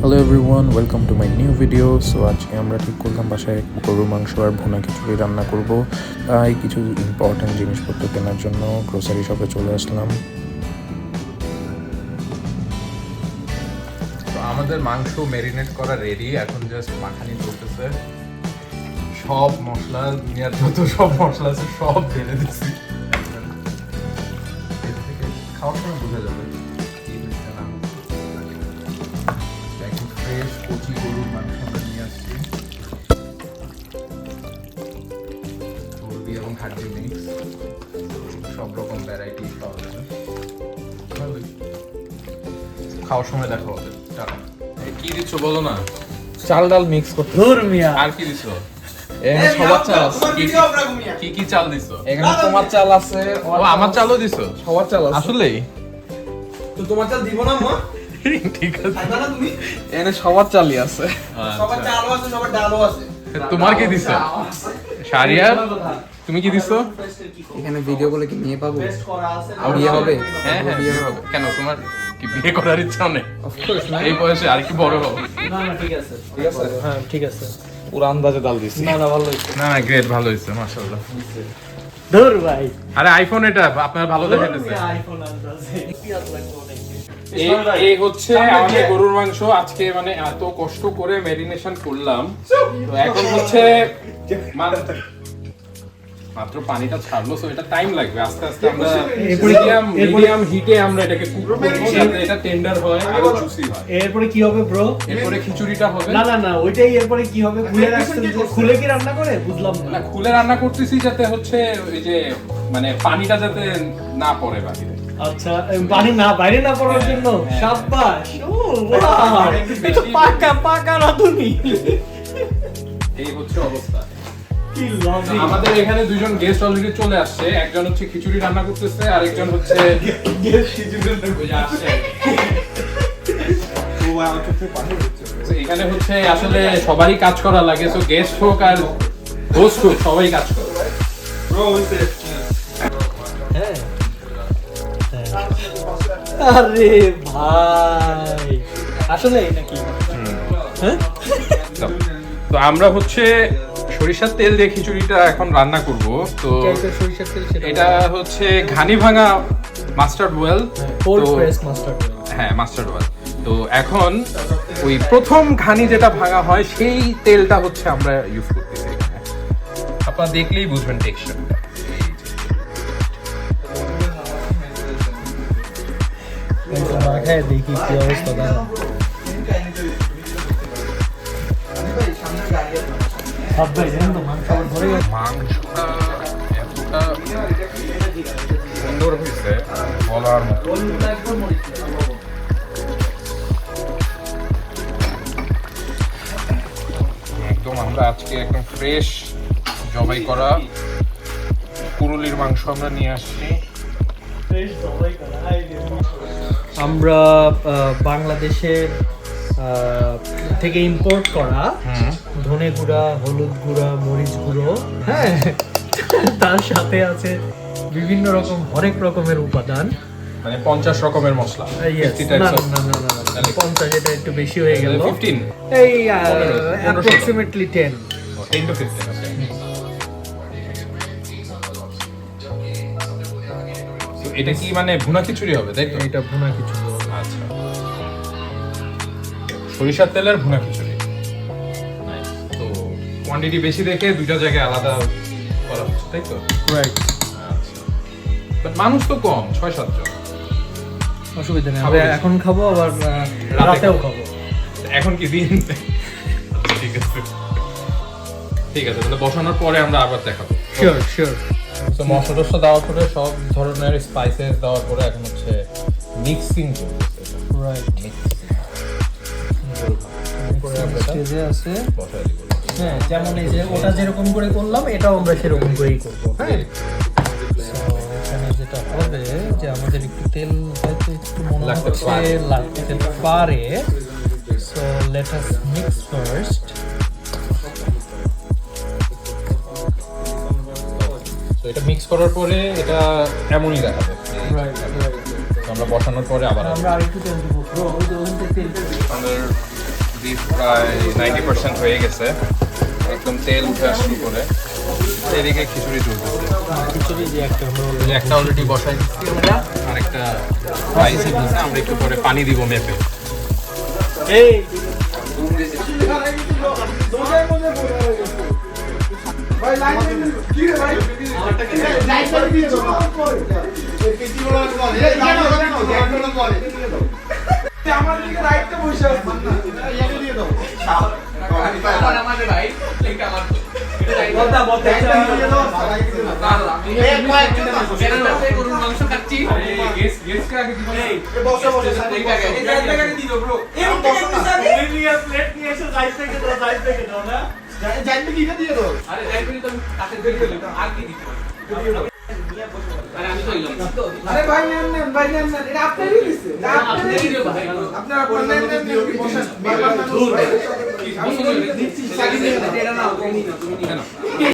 Hello everyone, welcome to my new video. So আজকে আমরা ঠিক করলাম বাসায় গরুর মাংস আর ভুনা খিচুড়ি রান্না করব। তাই কিছু ইম্পর্ট্যান্ট জিনিসপত্র কেনার জন্য গ্রোসারি শপে চলে আসলাম। তো আমাদের মাংস ম্যারিনেট করা রেডি, এখন জাস্ট মাখানি চলতেছে। সব মশলা, দুনিয়ার যত সব মশলা আছে সব ঢেলে দিচ্ছি। খাওয়ার সময় বোঝা যাবে কি হচ্ছে না। একদম ফ্রেশ কচি গরুর মাংস আমরা নিয়ে আসছি, চর্বি এবং হাড্ডি মিক্স, সব রকম ভ্যারাইটি পাওয়া যাবে। ভালোই, খাওয়ার সময় দেখা হবে। চাল কি দিচ্ছ বলো না? চাল ডাল মিক্স করতে। আর কি দিছো? এখানে সবার চাল আছে। কি কি চাল দিছো? এখানে তোমার চাল আছে, ও আমার চালও দিছো? সবার চাল আছে। আসলেই তো তোমার চাল দিব না মা? ঠিক আছে, খাইবা না তুমি? এখানে সবার চালই আছে। সবার চালও আছে, সবার ডালও আছে। তোমার কি দিছো? শারিয়া তুমি কি দিছো? এখানে ভিডিও বলে কি নিয়ে পাবো? টেস্ট করা আছে। বিয়ে হবে? হ্যাঁ হ্যাঁ বিয়ে হবে। কেন তোমার কি বিয়ে করার ইচ্ছা নেই? অফ কোর্স না। এই বয়সে আর কি বড় হও? না না ঠিক আছে। ঠিক আছে। হ্যাঁ ঠিক আছে। পুরো আন্দাজে ডাল দিছি। না না ভালো হইছে। না না গ্রেট, ভালো হয়েছে মাশাআল্লাহ। ধর ভাই। আরে আইফোন এটা আপনার ভালো দেখাইতেছে। আইফোন আনতাছে। পিয়াজ লাগবে অনেক। এই হচ্ছে আমাদের গরুর মাংস। আজকে মানে এত কষ্ট করে ম্যারিনেশন করলাম, তো এখন হচ্ছে মাত্র পানিটা ছাড়লো, সো এটা টাইম লাগবে। আস্তে আস্তে আমরা মিডিয়াম হিটে আমরা এটাকে কুক করব যাতে এটা টেন্ডার হয় আর জুসি হয়। এরপরে কি হবে ব্রো? এরপরে খিচুড়িটা হবে। না না না ওইটাই। এরপরে কি হবে? খুলে রাখছেন যে খুলে কি রান্না করে? বুঝলাম না না। খুলে রান্না করতেছি যাতে হচ্ছে ওই যে মানে পানিটা যাতে না পড়ে বাহিরে। আচ্ছা পানি না বাইরে না পড়ার জন্য। শাবাশ। ও বাহ, পাকা পাকা রাঁধুনি। এই হচ্ছে অবস্থা। কি লজিক। আমাদের এখানে দুইজন গেস্ট অলরেডি চলে আসছে। একজন হচ্ছে খিচুড়ি রান্না করতেছে আর একজন হচ্ছে গেস্ট খিচুড়ি রান্না করে আসছে। ও আমার চোখে পানি হচ্ছে। তো এখানে হচ্ছে আসলে সবারই কাজ করা লাগে, সো গেস্ট হোক আর হোস্ট হোক সবাই কাজ করে। ব্রো হইছে। হ্যাঁ আরে ভাই আসলে নাকি? হ্যাঁ তো আমরা হচ্ছে সরিষার তেল দিয়ে খিচুড়িটা এখন রান্না করব। তো সরিষার তেল সেটা এটা হচ্ছে ঘানি ভাঙা mustard oil, cold press mustard. হ্যাঁ মাস্টার্ড ওয়েল। তো এখন ওই প্রথম ঘানি যেটা ভাঙা হয় সেই তেলটা হচ্ছে আমরা ইউজ করতেছি এখানে। আপনারা দেখলেই বুঝবেন টেক্সচারটা। মাখায় দেখি কি অবস্থা। দাঁড়া সব ভাই জানেন তো মাংস ধরে মাংসটা এতটা সুন্দর হয়েছে বলার মতো। একদম আমরা আজকে একদম ফ্রেশ জবাই করা কুরুলির মাংস আমরা নিয়ে আসছি। আমরা বাংলাদেশের থেকে ইম্পোর্ট করা ধনে গুঁড়া, হলুদ গুঁড়া, মরিচ গুঁড়ো, হ্যাঁ তার সাথে আছে বিভিন্ন রকম হরেক রকমের উপাদান, মানে 50 রকমের মশলা। Yes, 50 না types of- না না না না, 50 এটা একটু বেশি হয়ে গেল। 15 এই অ্যাপ্রক্সিমেটলি 10 10 to 15 okay. তো এটা কি মানে ভুনা খিচুড়ি হবে তাই তো? এটা ভুনা খিচুড়ি। আচ্ছা, সরিষার তেলের ভুনা খিচুড়ি। তো কোয়ান্টিটি বেশি দেখে দুইটা জায়গায় আলাদা করা হচ্ছে তাই তো? রাইট। আচ্ছা, বাট মানুষ তো কম, 6-7 জন। অসুবিধা নেই, খাবো আমরা বেশি। এখন খাবো আবার রাতেও খাবো। এখন কি দিন? আচ্ছা, ঠিক আছে ঠিক আছে, তাহলে বসানোর পরে আমরা আবার দেখাবো। Sure sure. তো মশলা টসলা দেওয়ার পরে সব ধরনের স্পাইসেস দেওয়ার পরে এখন হচ্ছে মিক্সিং চলতেছে। রাইট। মিক্সিং আছে। বসাই দিব। হ্যাঁ যেমন এই যে ওটা যেরকম করে করলাম এটাও আমরা সেরকম করেই করবো। হ্যাঁ এখানে যেটা হবে যে আমাদের একটু তেল হয়তো একটু মনে লাগতে হচ্ছে পারে। লাগতে পারে। So let us mix first. তো এটা মিক্স করার পরে এটা এমনই দেখাবে। রাইট। তো আমরা বসানোর পরে আবার আমরা আরেকটু তেল দেবো ব্রো, ওই যে ওখান থেকে তেল আমাদের বিফ প্রায় 90% হয়ে গেছে, একদম তেল উঠে আসা শুরু করে। এদিকে খিচুড়ি চলতেছে, খিচুড়ি যে একটা আমরা একটা অলরেডি বসাই দিচ্ছি আমরা, আর একটা রাইসে দিচ্ছি। আমরা একটু পরে পানি দিব মেপে। এই আমার দিকে রাইটটা বসে আছে ইয়াকে দিয়ে দাও আমাদের রাইট ঠিক আমার বলতা বলতা এটা দিয়ে দাও এই কয়েকটা সেটা গরুর মাংস খাচ্ছি গেস কে আগে দিব এই বসে বসে ঠিক আছে এই জায়গাটা দিয়ে দাও ব্রো এই নিয়ে প্লেট নিয়ে এসে রাইট থেকে দাও না জানতে কি দিয়ে দাও আরে জানতে তো কাছে দিয়ে দিলাম আর কি দিতে আরে আমি তো ইলাম আরে ভাই নেন এটা আপনারই দিছে আপনারই দিও ভাই আপনারা নেন বসে মেম্বার না দূর আমি দিচ্ছি সাইডে এটা না তুমি নিও